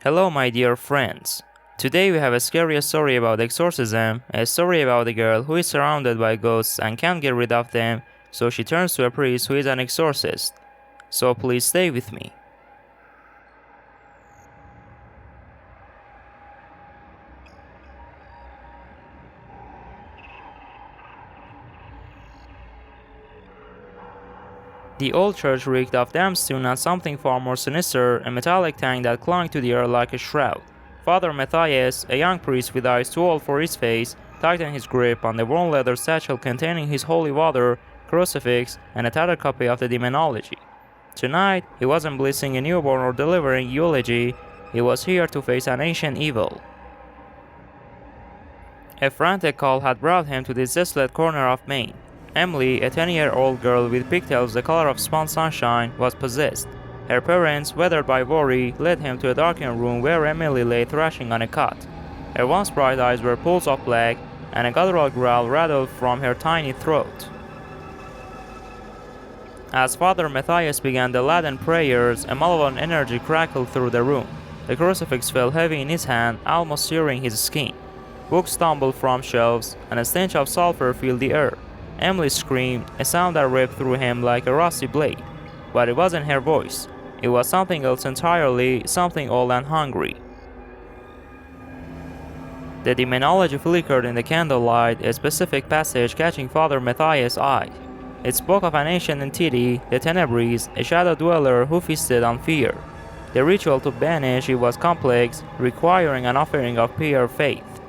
Hello, my dear friends. Today we have a scary story about exorcism, a story about a girl who is surrounded by ghosts and can't get rid of them, so she turns to a priest who is an exorcist. So please stay with me. The old church reeked of damp stone and something far more sinister, a metallic tank that clung to the earth like a shroud. Father Matthias, a young priest with eyes too old for his face, tightened his grip on the worn leather satchel containing his holy water, crucifix, and a tattered copy of the demonology. Tonight, he wasn't blessing a newborn or delivering eulogy, he was here to face an ancient evil. A frantic call had brought him to this desolate corner of Maine. Emily, a 10-year-old girl with pigtails the color of spun sunshine, was possessed. Her parents, weathered by worry, led him to a darkened room where Emily lay thrashing on a cot. Her once bright eyes were pools of black, and a guttural growl rattled from her tiny throat. As Father Matthias began the Latin prayers, a malevolent energy crackled through the room. The crucifix fell heavy in his hand, almost searing his skin. Books tumbled from shelves, and a stench of sulfur filled the air. Emily screamed, a sound that ripped through him like a rusty blade. But it wasn't her voice. It was something else entirely, something old and hungry. The demonology flickered in the candlelight, a specific passage catching Father Matthias' eye. It spoke of an ancient entity, the Tenebris, a shadow dweller who feasted on fear. The ritual to banish it was complex, requiring an offering of pure faith.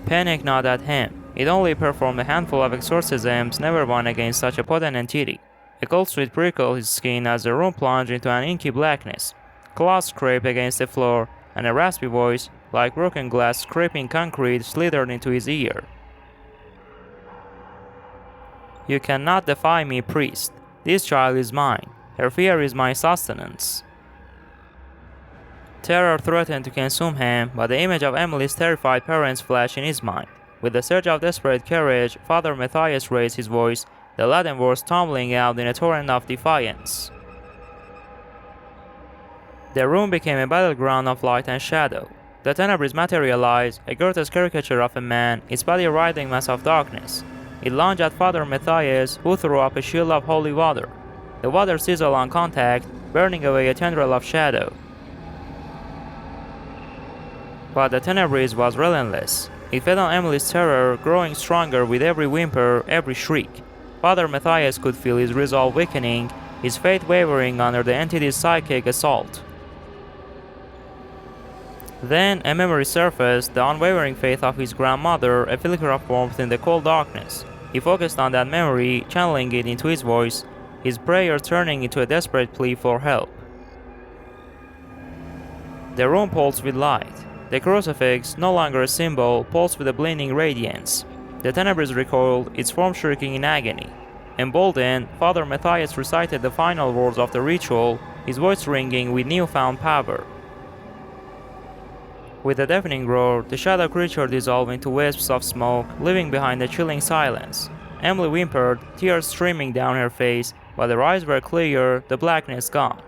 Panic gnawed at him. It only performed a handful of exorcisms, never one against such a potent entity. A cold sweat prickled his skin as the room plunged into an inky blackness. Claws scraped against the floor, and a raspy voice, like broken glass scraping concrete, slithered into his ear. "You cannot defy me, priest. This child is mine. Her fear is my sustenance." Terror threatened to consume him, but the image of Emily's terrified parents flashed in his mind. With a surge of desperate courage, Father Matthias raised his voice, the Latin words tumbling out in a torrent of defiance. The room became a battleground of light and shadow. The Tenebris materialized, a grotesque caricature of a man, its body a writhing mass of darkness. It lunged at Father Matthias, who threw up a shield of holy water. The water sizzled on contact, burning away a tendril of shadow. But the Tenebris was relentless. It fed on Emily's terror, growing stronger with every whimper, every shriek. Father Matthias could feel his resolve weakening, his faith wavering under the entity's psychic assault. Then a memory surfaced, the unwavering faith of his grandmother, a flicker of warmth in the cold darkness. He focused on that memory, channeling it into his voice, his prayer turning into a desperate plea for help. The room pulsed with light. The crucifix, no longer a symbol, pulsed with a blinding radiance. The Tenebris recoiled, its form shrieking in agony. Emboldened, Father Matthias recited the final words of the ritual, his voice ringing with newfound power. With a deafening roar, the shadow creature dissolved into wisps of smoke, leaving behind a chilling silence. Emily whimpered, tears streaming down her face, but her eyes were clear, the blackness gone.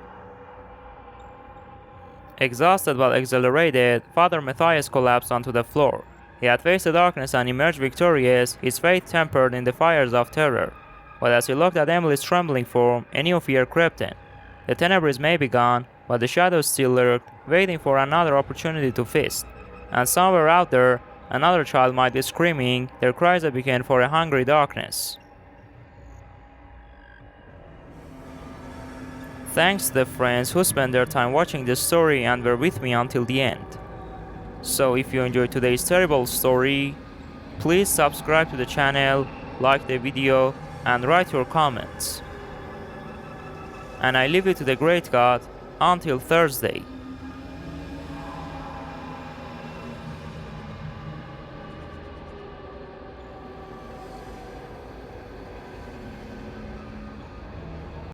Exhausted but exhilarated, Father Matthias collapsed onto the floor. He had faced the darkness and emerged victorious, his faith tempered in the fires of terror. But as he looked at Emily's trembling form, a new fear crept in. The Tenebris may be gone, but the shadows still lurked, waiting for another opportunity to feast. And somewhere out there, another child might be screaming, their cries that began for a hungry darkness. Thanks to the friends who spent their time watching this story and were with me until the end. So if you enjoyed today's terrible story, please subscribe to the channel, like the video, and write your comments. And I leave you to the great God until Thursday.